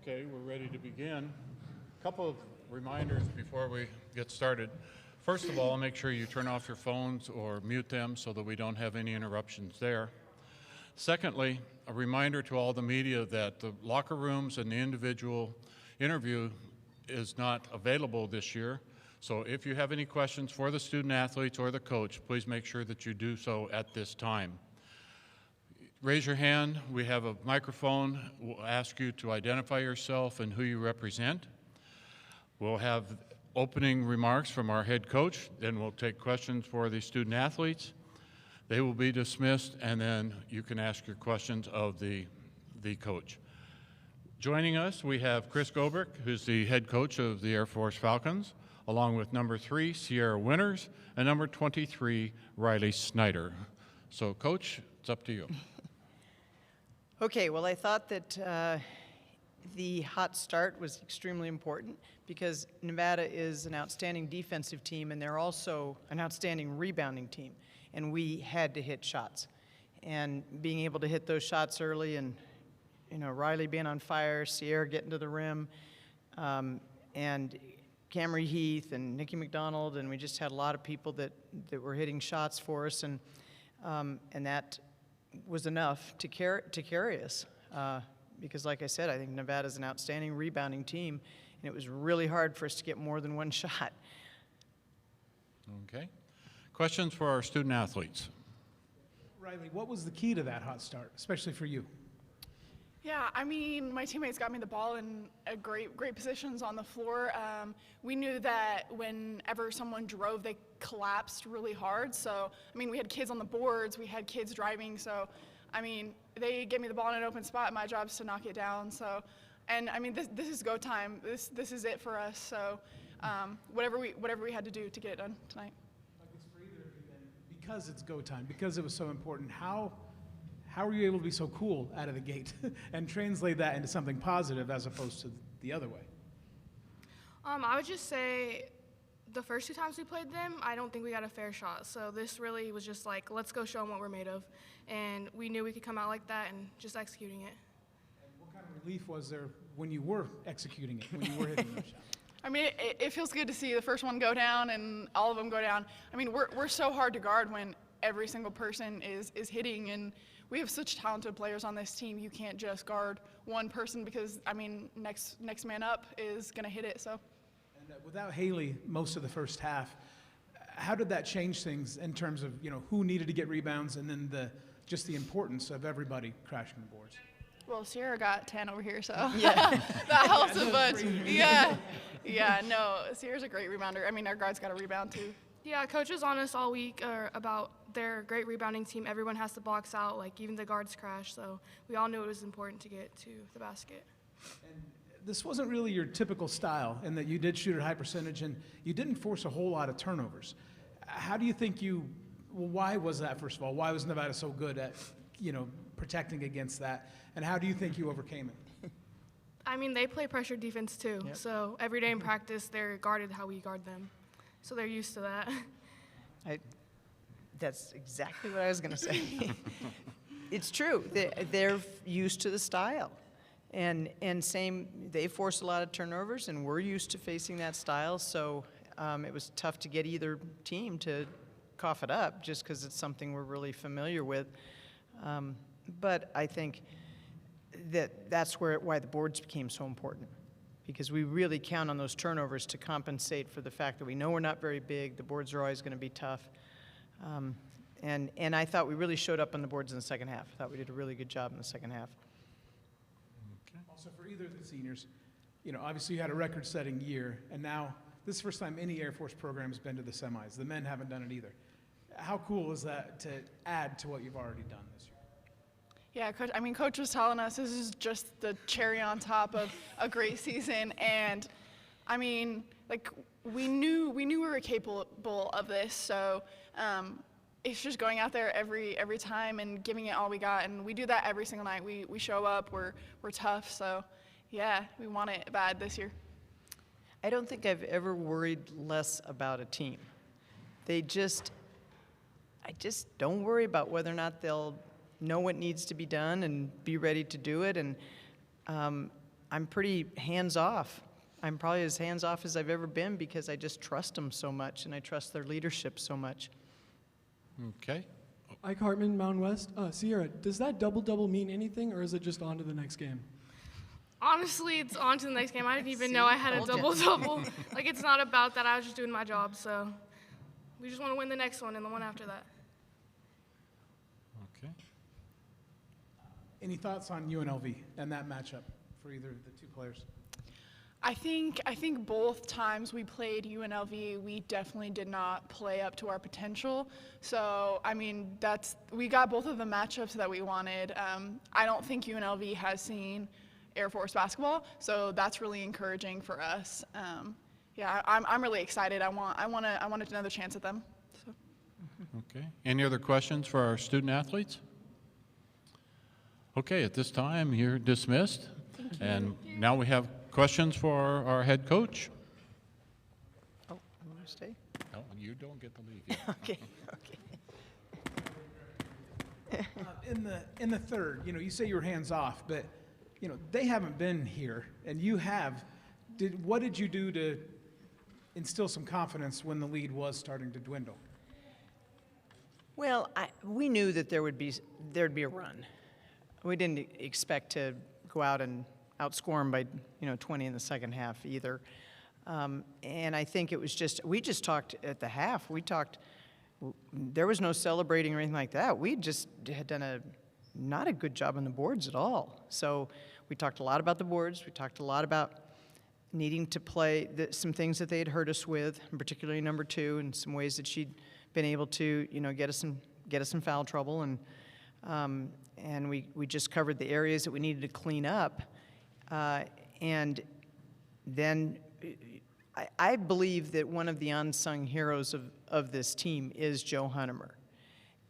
Okay, we're ready to begin. A couple of reminders before we get started. First of all, make sure you turn off your phones or mute them so that we don't have any interruptions there. Secondly, a reminder to all the media that the locker rooms and the individual interview is not available this year. So if you have any questions for the student athletes or the coach, please make sure that you do so at this time. Raise your hand. We have a microphone. We'll ask you to identify yourself and who you represent. We'll have opening remarks from our head coach. Then we'll take questions for the student athletes. They will be dismissed, and then you can ask your questions of the coach. Joining us, we have Chris Gobrecht, who's the head coach of the Air Force Falcons, along with number 3, Sierra Winters, and number 23, Riley Snyder. So, Coach, it's up to you. Okay, well, I thought that the hot start was extremely important because Nevada is an outstanding defensive team, and they're also an outstanding rebounding team, and we had to hit shots. And being able to hit those shots early and, you know, Riley being on fire, Sierra getting to the rim, and Camry Heath and Nikki McDonald, and we just had a lot of people that were hitting shots for us, and that was enough to carry us. Because like I said, I think Nevada's an outstanding rebounding team, and it was really hard for us to get more than one shot. Okay. Questions for our student athletes? Riley, what was the key to that hot start, especially for you? Yeah, I mean, my teammates got me the ball in great positions on the floor. We knew that whenever someone drove, they collapsed really hard. So, I mean, we had kids on the boards, we had kids driving. So, I mean, they gave me the ball in an open spot. My job's to knock it down. So, and I mean, this is go time. This is it for us. So, whatever we had to do to get it done tonight. Like it's for either of you then, because it's go time, because it was so important. How were you able to be so cool out of the gate and translate that into something positive as opposed to the other way? I would just say the first 2 times we played them, I don't think we got a fair shot. So this really was just like, let's go show them what we're made of. And we knew we could come out like that and just executing it. And what kind of relief was there when you were executing it, when you were hitting those shots? I mean, it feels good to see the first one go down and all of them go down. I mean, we're so hard to guard when every single person is hitting, and we have such talented players on this team. You can't just guard one person because, I mean, next man up is going to hit it. So. And without Haley most of the first half, how did that change things in terms of, you know, who needed to get rebounds and then just the importance of everybody crashing the boards? Well, Sierra got 10 over here, so Yeah. that helps a bunch. Yeah, no, Sierra's a great rebounder. I mean, our guards got a rebound too. Yeah, coach was on us all week about their great rebounding team. Everyone has to box out, like even the guards crash. So we all knew it was important to get to the basket. And this wasn't really your typical style in that you did shoot at high percentage and you didn't force a whole lot of turnovers. How do you think why was that, first of all? Why was Nevada so good at, you know, protecting against that? And how do you think you overcame it? I mean, they play pressure defense too. Yep. So every day in practice, they're guarded how we guard them. So they're used to that. That's exactly what I was going to say. It's true. They're used to the style. And same, they force a lot of turnovers, and we're used to facing that style. So it was tough to get either team to cough it up just because it's something we're really familiar with. But I think that's why the boards became so important, because we really count on those turnovers to compensate for the fact that we know we're not very big. The boards are always going to be tough. And I thought we really showed up on the boards in the second half. I thought we did a really good job in the second half. Okay. Also, for either of the seniors, you know, obviously you had a record-setting year, and now this is the first time any Air Force program has been to the semis. The men haven't done it either. How cool is that to add to what you've already done this year? Yeah, Coach was telling us this is just the cherry on top of a great season, and I mean, like we knew we were capable of this, so it's just going out there every time and giving it all we got, and we do that every single night. We show up, we're tough, so yeah, we want it bad this year. I don't think I've ever worried less about a team. I just don't worry about whether or not they'll know what needs to be done and be ready to do it. And I'm pretty hands-off. I'm probably as hands-off as I've ever been because I just trust them so much, and I trust their leadership so much. Okay. Ike Hartman, Mountain West. Sierra, does that double-double mean anything, or is it just on to the next game? Honestly, it's on to the next game. I didn't even know I had a Told ya. double-double. Like, it's not about that. I was just doing my job, so we just want to win the next one and the one after that. Okay. Any thoughts on UNLV and that matchup for either of the two players? I think both times we played UNLV, we definitely did not play up to our potential. So, I mean, we got both of the matchups that we wanted. I don't think UNLV has seen Air Force basketball, so that's really encouraging for us. Yeah, I'm really excited. I want another chance at them. So. Okay. Any other questions for our student athletes? Okay, at this time, you're dismissed. Thank you. And now we have questions for our head coach. Oh, you want to stay? No, you don't get to leave yet. Okay, okay. In the third, you say you were hands off, but they haven't been here, and you have. What did you do to instill some confidence when the lead was starting to dwindle? Well, we knew that there'd be a run. We didn't expect to go out and outscore them by 20 in the second half either. And I think it was we just talked at the half. There was no celebrating or anything like that. We just had done not a good job on the boards at all. So we talked a lot about the boards. We talked a lot about needing to play some things that they had hurt us with, and particularly number 2, and some ways that she'd been able to get us in foul trouble. And we just covered the areas that we needed to clean up. And then I believe that one of the unsung heroes of this team is Jo Hunnemer.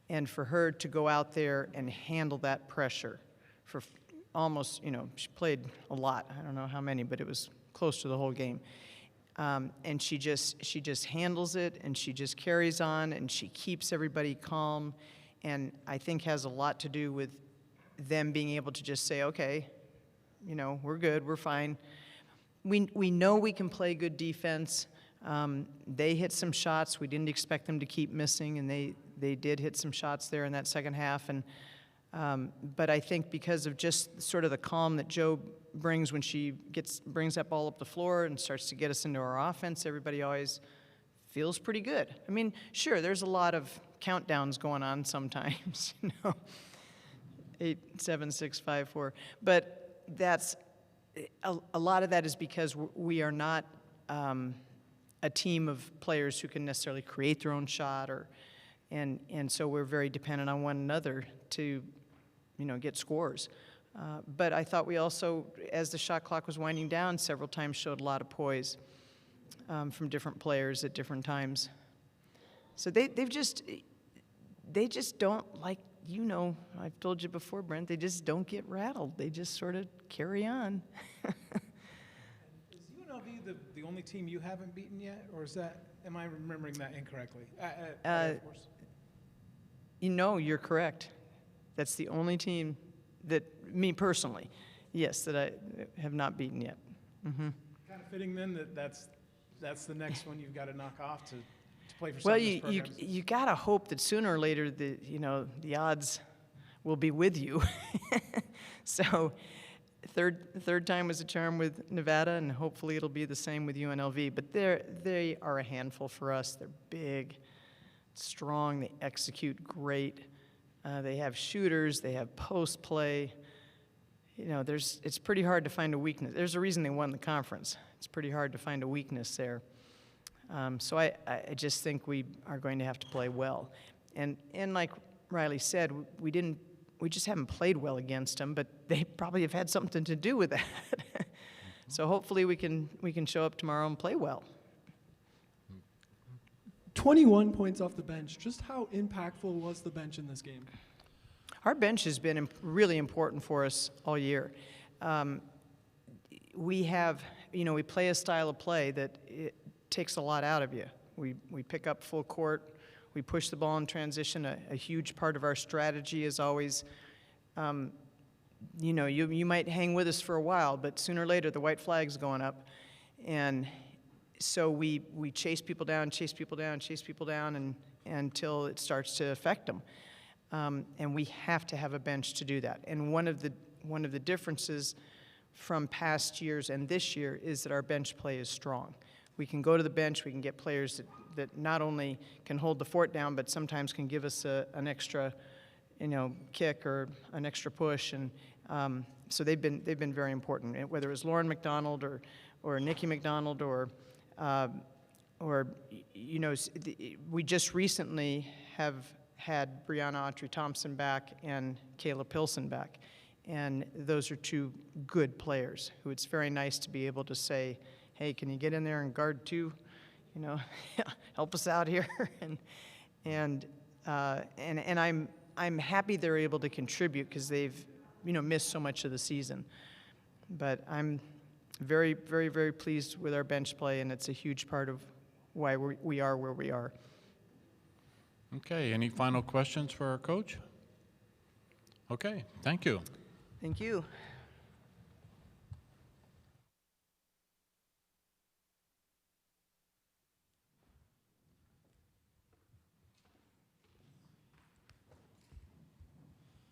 And for her to go out there and handle that pressure for almost, she played a lot. I don't know how many, but it was close to the whole game. And she just handles it, and she just carries on, and she keeps everybody calm. And I think has a lot to do with them being able to just say, okay, we're good, we're fine. We know we can play good defense. They hit some shots. We didn't expect them to keep missing, and they did hit some shots there in that second half. And but I think because of just sort of the calm that Jo brings when she brings that ball up the floor and starts to get us into our offense, everybody always feels pretty good. I mean, sure, there's a lot of countdowns going on sometimes, 8, 7, 6, 5, 4. But that's a lot of that is because we are not a team of players who can necessarily create their own shot, and so we're very dependent on one another to get scores. But I thought we also, as the shot clock was winding down, several times showed a lot of poise from different players at different times. So they just don't, like, I've told you before, Brent, they just don't get rattled. They just sort of carry on. Is UNLV the only team you haven't beaten yet, or am I remembering that incorrectly? Air Force? You're correct. That's the only team that, me personally, yes, that I have not beaten yet. Mm-hmm. Kind of fitting then that's the next one you've got to knock off to play for some Well, of these programs. you gotta hope that sooner or later the odds will be with you. So, third time was a charm with Nevada, and hopefully it'll be the same with UNLV. But they are a handful for us. They're big, strong. They execute great. They have shooters. They have post play. It's pretty hard to find a weakness. There's a reason they won the conference. It's pretty hard to find a weakness there. So I just think we are going to have to play well. And like Riley said, we just haven't played well against them, but they probably have had something to do with that. So hopefully we can show up tomorrow and play well. 21 points off the bench. Just how impactful was the bench in this game? Our bench has been really important for us all year. We have, we play a style of play that it takes a lot out of you. We pick up full court. We push the ball in transition. A huge part of our strategy is always you know, you might hang with us for a while, but sooner or later the white flag's going up. And so we chase people down, chase people down, chase people down, and until it starts to affect them. And we have to have a bench to do that. And one of the differences from past years and this year is that our bench play is strong. We can go to the bench, we can get players that not only can hold the fort down, but sometimes can give us an extra, you know, kick or an extra push. And so they've been very important. Whether it was Lauren McDonald or Nikki McDonald or you know, we just recently have had Brianna Autry-Thompson back and Kayla Pilson back. And those are two good players who it's very nice to be able to say, hey, can you get in there and guard two? You know, help us out here. and I'm happy they're able to contribute because they've, you know, missed so much of the season. But I'm very, very, very pleased with our bench play, and it's a huge part of why we are where we are. Okay, any final questions for our coach? Okay, thank you. Thank you.